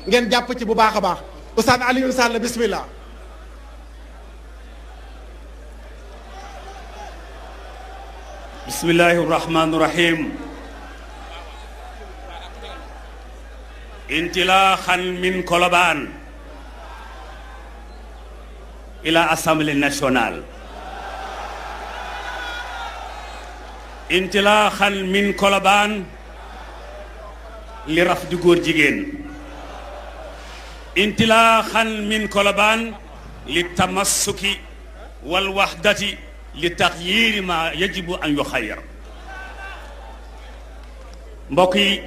ngeen jàpp ci bu baax a baax Oustaz Alioune Sall bismillah. bismillahi rahmani rahim. intilaaxan min Colobane ila assemblée nationale. intilaaxan min Colobane li raf di góor jigéen. intilaaxan min Colobane li tamassuki wal wahdati li taxyiiri ma yajibu an yuxayyar. mbokk yi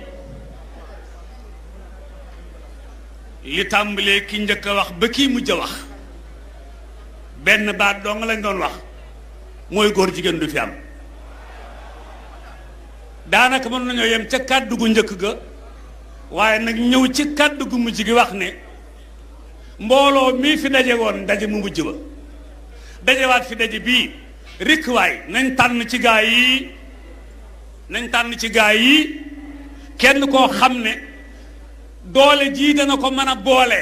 li tàmbalee ki njëkk a wax ba kii mujj a wax benn baat doo nga lañ doon wax mooy góor jigéen du fi am. daanaka mën nañoo yem ca kàddu gu njëkk ga waaye nag ñëw ci kàddu gu mujj gi wax ne mbooloo mii fi daje woon daje mu mujj ba dajewaat fi daje bii rikk waay nañ tànn ci gaa yi kenn koo xam ne doole jii dana ko mën a boole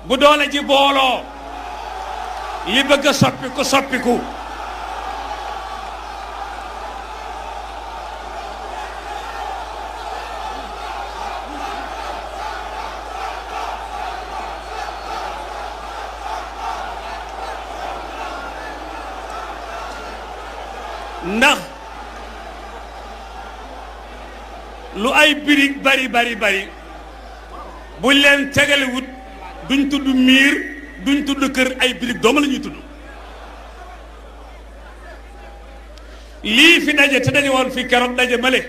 bu doole ji booloo li bëgg a soppiku ndax lu ay birig bari buñ leen tegalewut duñ tudd miir duñ tudd kër ay birig dooma la ñuy tudd. lii fi daje te daje woon fi keroog daje male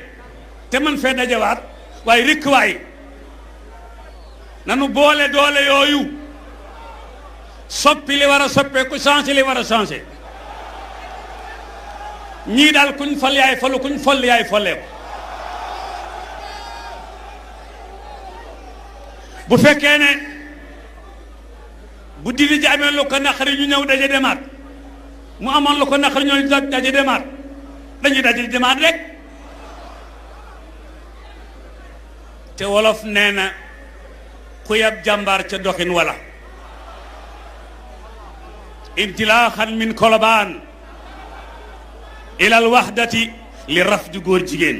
te man fee dajewaat waaye rikk waay nanu boole doole yooyu soppi li war a soppeeku changé li war a changé. ñii daal kuñ fal yaay falu kuñ foll yaay folleeku. bu fekkee ne bu diri ji amee lu ko naqari ñu ñëw daje demaat mu amoon lu ko naqari ñoo daje demaat dañuy daje demaat rek. te wolof nee na ku yab jàmbaar ca doxin wala. intilaaxan min Colobane ilal wahdati li raf di góor jigéen.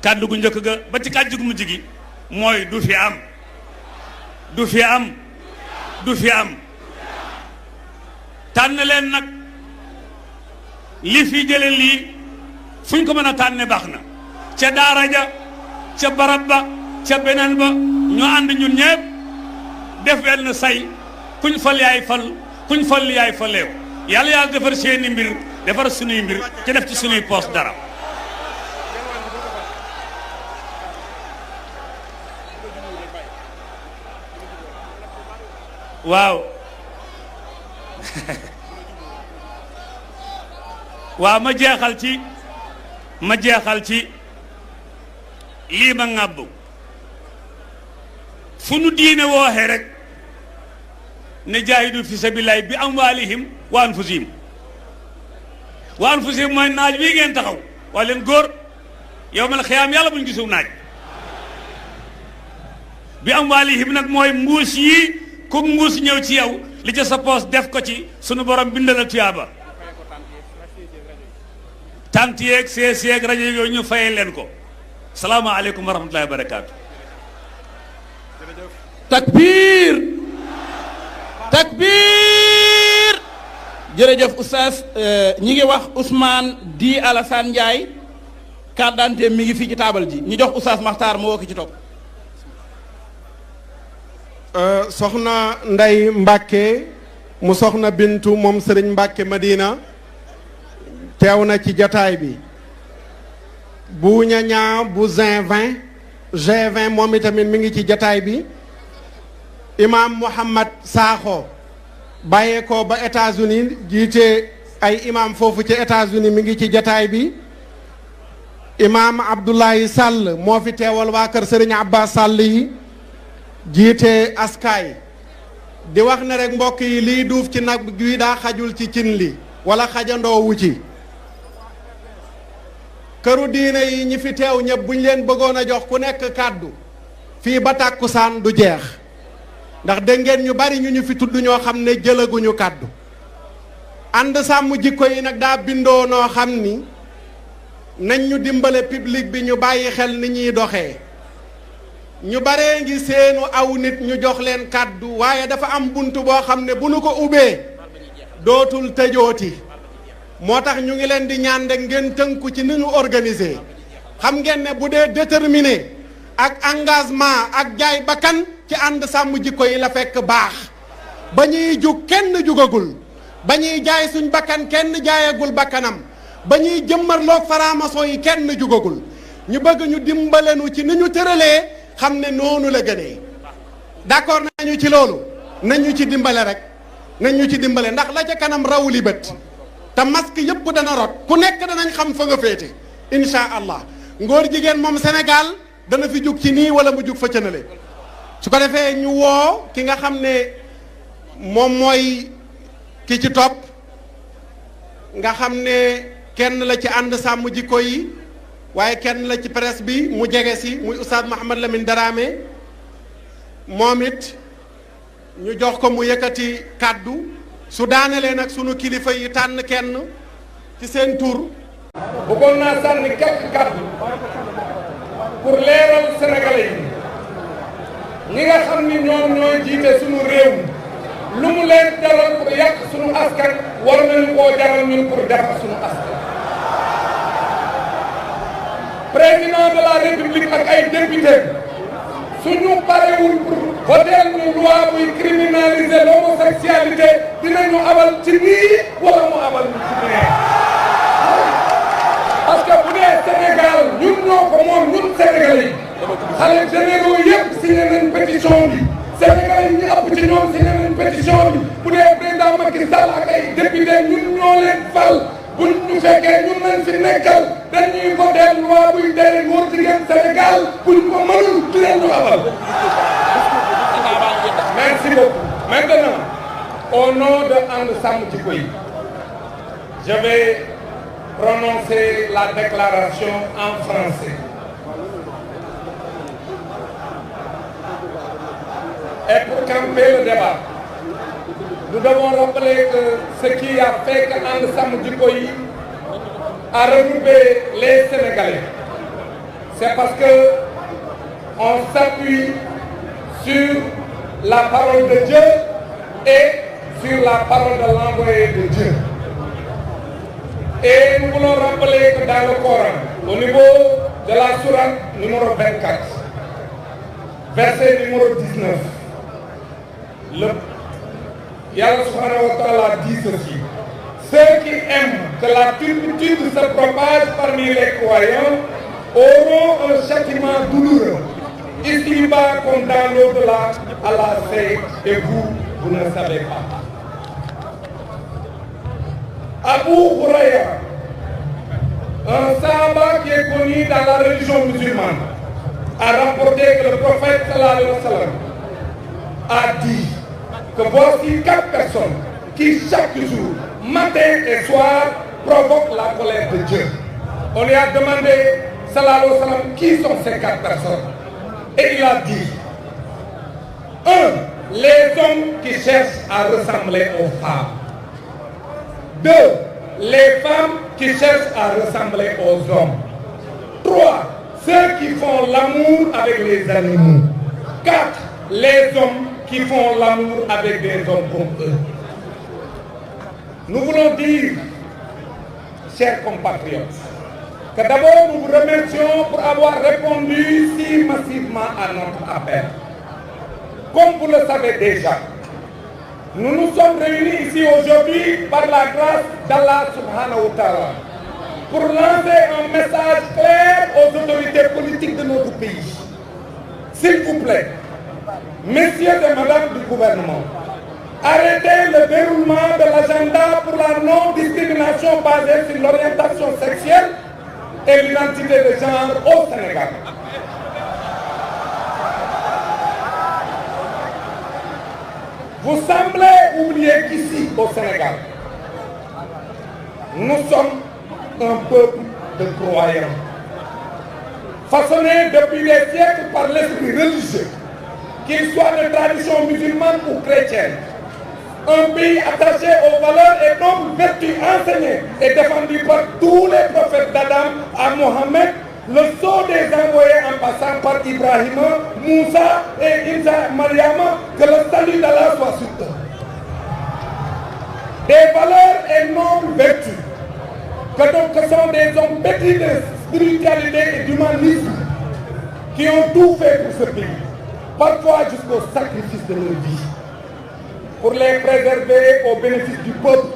kàddu gu njëkk ga ba ci kàddu gu mujj gi mooy du fi am tànn leen nag li fi jële lii fuñ ko mën a tànne baax na ca daara ja ca barab ba ca beneen ba ñu ànd ñun ñëpp def benn say kuñ fal yaay fal kuñ fal yaay faleew yàlla yàlla defar seeni mbir defar sunuy mbir ci def ci sunuy poos dara. waaw waaw ma jeexal ci lii ma ŋàbb fu nu diine wooxe rek ne jaahidu fi sabilillahi bi amwaalihim wa anfusihim mooy naaj bii ngeen taxaw waa leen góor yawmal xiyaam yàlla buñ gisu naaj bi amwaalihim nag mooy mbuus yi ku mbuus ñëw ci yow li ca sa poos def ko ci sunu borom bindal tuyaaba tant yeeg sees yeeg rajo yooyu ñu fayee leen ko. salaamaaleykum wa rahmatullahi wa barakaatu. takbir takbir. jërëjëf oustaz ñi ngi wax Ousmane Di Alassane Ndiaye carte d'identité mi ngi fii ci taabal ji ñu jox oustaz Makhtar mu woo ko ci topp. soxna Ndey Mbàkke mu soxna Bintu moom sëriñ Mbàkke Madina teew na ci jataay bi. bu ñañaa bu G20 moom itamit mi ngi ci jataay bi. imam Mouhamad Sakho bàyyeekoo ba États-Unis jiite ay imam foofu ci États-Unis mi ngi ci jataay bi. imam Abdoulaye Sall moo fi teewal waa kër sëriñ Abbas Sall yi jiite askaay di wax ne rek mbokk yi liy duuf ci nag gi daa xajul ci cin li wala xajandoowu ci. këru diine yi ñi fi teew ñëpp buñ leen bëggoon a jox ku nekk kàddu fii ba tàkkusaan du jeex ndax dégg ngeen ñu bari ñu fi tudd ñoo xam ne jëlaguñu kàddu ànd sàmm jikko yi nag daa bindoo noo xam ni nañ ñu dimbale public bi ñu bàyyi xel ni ñuy doxee ñu baree ngi seenu aw nit ñu jox leen kàddu waaye dafa am bunt boo xam ne bu nu ko ubbee dootul tëjooti moo tax ñu ngi leen di ñaan de ngeen tënku ci ni ñu organiser xam ngeen ne bu dee déterminé ak engagement ak jaay bakkan ci ànd sàmm jikko yi la fekk baax ba ñuy jug kenn jugagul ba ñuy jaay suñ bakkan kenn jaayagul bakkanam ba ñuy jëmmarloog faramason yi kenn jugagul ñu bëgg ñu dimbalenu ci ni ñu tëralee xam ne noonu la gënee d'accord nañu ci loolu nañ ñu ci dimbale rek nañ ñu ci dimbale ndax la ca kanam rawuli bët te masque yëpp dana rot ku nekk danañ xam fa nga féete insha allah ngóor jigéen moom Sénégal dana fi jug ci nii wala mu jug fa cënale su ko defee ñu woo ki nga xam ne moom mooy ki ci topp nga xam ne kenn la ci ànd sàmm jikko yi waaye kenn la ci presse bi mu jege si muy Oustaz Mouhamed Lamine Dramé moom it ñu jox ko mu yëkkati kàddu su daanelee nag sunu kilifa yi tànn kenn ci seen tur. bëggoon naa sànni quelques kàddu pour leeral Sénégalais yi ñi nga xam ni ñoom ñooy jiite sunu réew lu mu leen jaral pour yàq sunu askan war nañu koo jaral ñun pour defar sunu askan. président de la république ak ay député suñu parewul pour voter ñu loi buy criminaliser l'homosexualité dinañu abal ci nii wala mu abal ñu ci nee parce que bu dee Sénégal ñun ñoo ko moom ñun Sénégalais yi xale généraux yëpp signé nañ pétition bi Sénégalais yi ñu ëpp ci ñoom signé nañ pétition bi bu dee président Macky Sall ak ay député ñun ñoo leen fal buñ ñu fekkee ñun lañ fi nekkal dañuy voter loi buy tere góor jigéen Sénégal buñ ko mënul dinañ ñu abal. Merci beaucoup. Maintenant, au nom de And Samm Jikko Yi, je vais prononcer la déclaration en français. Et pour camper le débat, nous devons rappeler que ce qui a fait que And Samm Jikko Yi a regroupé les Sénégalais, c'est parce que on s'appuie sur la parole de Dieu et sur la parole de l'envoyé de Dieu. Et nous voulons rappeler que dans le Coran, au niveau de la sourate numéro 24, verset numéro 19, Yahweh subhanahu wa ta'ala dit ceci: ceux qui aiment que la turpitude se propage parmi les croyants auront un châtiment douloureux, ici-bas comme dans l'au-delà. Allah sait et vous ne savez pas. Abu Huraïra, un sahaba qui est connu dans la religion musulmane, a rapporté que le prophète sallallahu alayhi wa sallam a dit que voici 4 personnes qui chaque jour, matin et soir, provoquent la colère de Dieu. On lui a demandé, sallallahu alayhi wa sallam, qui sont ces 4 personnes? Et il a dit: 1. Les hommes qui cherchent à ressembler aux femmes. 2. Les femmes qui cherchent à ressembler aux hommes. 3. Ceux qui font l'amour avec les animaux. 4. Les hommes qui font l'amour avec des hommes comme eux. Nous voulons dire, chers compatriotes, que d'abord nous vous remercions pour avoir répondu si massivement à notre appel. Comme vous le savez déjà, nous nous sommes réunis ici aujourd'hui par la grâce d'Allah subhanahu wa ta'ala pour lancer un message clair aux autorités politiques de notre pays. S'il vous plaît, messieurs et mesdames du gouvernement, arrêtez le déroulement de l'agenda pour la non-discrimination basée sur l'orientation sexuelle et l'identité de genre au Sénégal. Vous semblez oublier qu'ici, au Sénégal, nous sommes un peuple de croyants. façonné depuis des siècles par l'esprit religieux, qu'il soit de tradition musulmane ou chrétienne. Un pays attaché aux valeurs et nobles vertus enseignées et défendues par tous les prophètes d'Adam à Mohammed, le sceau des envoyés en passant par Ibrahim, Moussa et Isa Mariama, que le salut d'Allah soit sur eux. Des valeurs et nobles vertus, que sont des hommes pétris de spiritualité et d'humanisme, qui ont tout fait pour ce pays, parfois jusqu'au sacrifice de leur vie. Pour les préserver au bénéfice du peuple,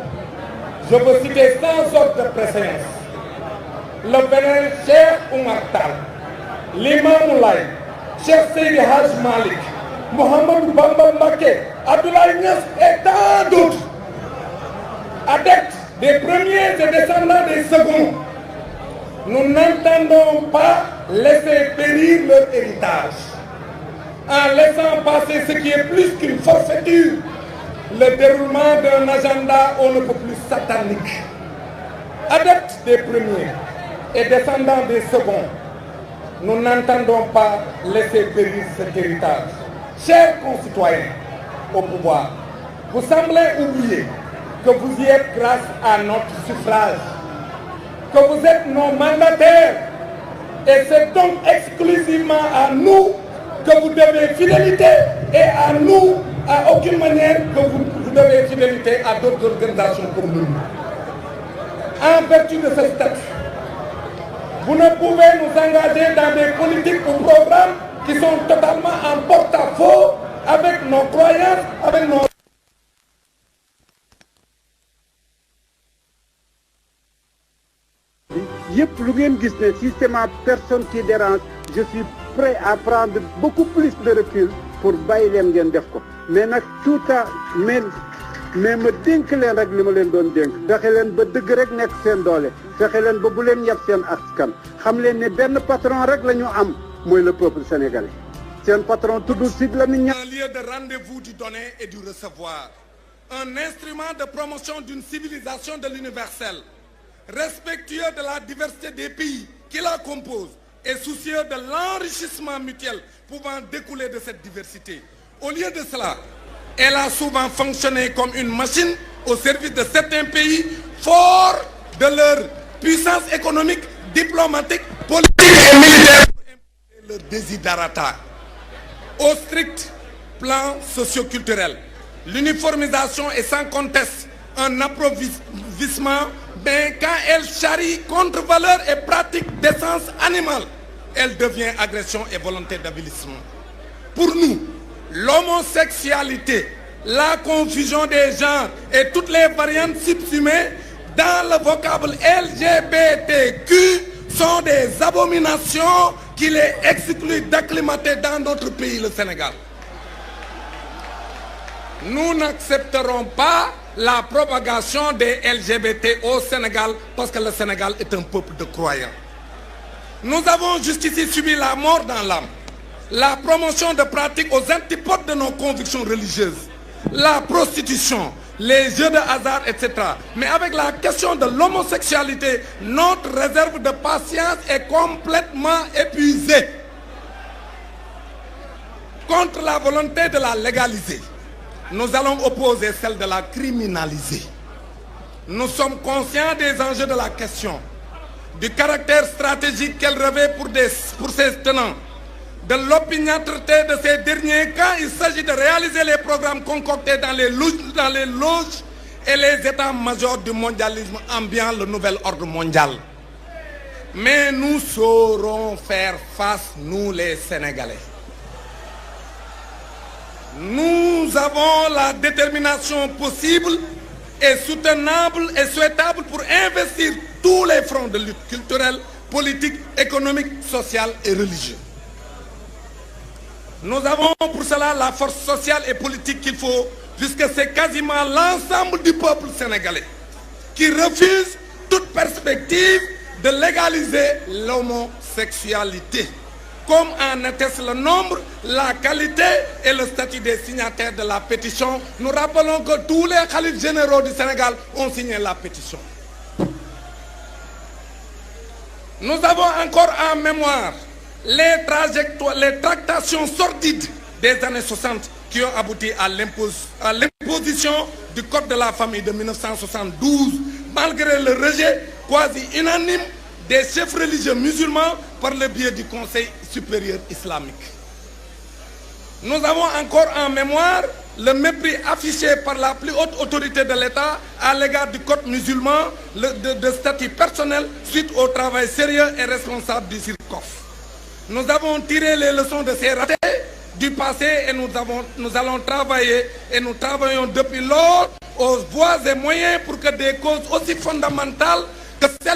je veux citer sans ordre de préséance le vénéré Cheikh Oumar Tall, l'imam Moulay, Cheikh Seydi Hadj Malick, Mohamed Bamba Mbacké, Abdoulaye Niass et tant d'autres, adeptes des premiers et descendants des seconds. Nous n'entendons pas laisser périr leur héritage en laissant passer ce qui est plus qu'une forfaiture, le déroulement d'un agenda on ne peut plus satanique. Adeptes des premiers et descendants des seconds, nous n'entendons pas laisser périr cet héritage. Chers concitoyens au pouvoir, vous semblez oublier que vous y êtes grâce à notre suffrage, que vous êtes nos mandataires, et c'est donc exclusivement à nous que vous devez fidélité, et à nous, à aucune manière que vous devez fidélité à d'autres organisations comme nous. En vertu de ce statut, vous ne pouvez nous engager dans des politiques ou programmes qui sont totalement en porte-à-faux avec nos croyances, avec nos... yëpp lu ngeen gis ne système personne qui dérange, je suis prêt à prendre beaucoup plus de recul pour bàyyi leen ngeen def ko mais nag tout à mais ma dénk leen rek li ma leen doon dénk fexe leen ba dëgg rek nekk seen doole fexe leen ba bu leen yab seen askan xam leen ne benn patron rek la ñu am mooy le peuple sénégalais seen patron tudd Sidy Lamine Niasse. Un lieu de rendez-vous du donner et du recevoir, un instrument de promotion d'une civilisation de l'universel, respectueux de la diversité des pays qui la composent et soucieux de l'enrichissement mutuel pouvant découler de cette diversité. Au lieu de cela, elle a souvent fonctionné comme une machine au service de certains pays forts de leur puissance économique, diplomatique, politique et militaire pour imposer leur desiderata. Au strict plan socio-culturel, l'uniformisation est sans conteste un approvisionnement, mais quand elle charrie contre valeurs et pratiques d'essence animale, elle devient agression et volonté d'avilissement. Pour nous, l'homosexualité, la confusion des genres et toutes les variantes subsumées dans le vocable LGBTQ sont des abominations qui les excluent d'acclimater dans notre pays, le Sénégal. Nous n'accepterons pas la propagation des LGBT au Sénégal parce que le Sénégal est un peuple de croyants. Nous avons jusqu'ici subi la mort dans l'âme, la promotion de pratiques aux antipodes de nos convictions religieuses, la prostitution, les jeux de hasard, etc. Mais avec la question de l'homosexualité, notre réserve de patience est complètement épuisée. Contre la volonté de la légaliser, nous allons opposer celle de la criminaliser. Nous sommes conscients des enjeux de la question, du caractère stratégique qu'elle revêt pour ses tenants, de l'opiniâtreté de ces derniers quand il s'agit de réaliser les programmes concoctés dans les loges et les états-majors du mondialisme ambiant le nouvel ordre mondial. Mais nous saurons faire face, nous les Sénégalais. Nous avons la détermination possible et soutenable et souhaitable pour investir tous les fronts de lutte culturelle, politique, économique, sociale et religieuse. Nous avons pour cela la force sociale et politique qu'il faut, puisque c'est quasiment l'ensemble du peuple sénégalais qui refuse toute perspective de légaliser l'homosexualité, comme en atteste le nombre, la qualité et le statut des signataires de la pétition. Nous rappelons que tous les khalifes généraux du Sénégal ont signé la pétition. Nous avons encore en mémoire les tractations sordides des années 60 qui ont abouti à l'imposition du Code de la famille de 1972, malgré le rejet quasi unanime des chefs religieux musulmans par le biais du Conseil supérieur islamique. Nous avons encore en mémoire le mépris affiché par la plus haute autorité de l'État à l'égard du Code musulman de statut personnel suite au travail sérieux et responsable du CIRCOF. Nous avons tiré les leçons de ces ratés du passé et nous allons travailler et nous travaillons depuis lors aux voies et moyens pour que des causes aussi fondamentales que celles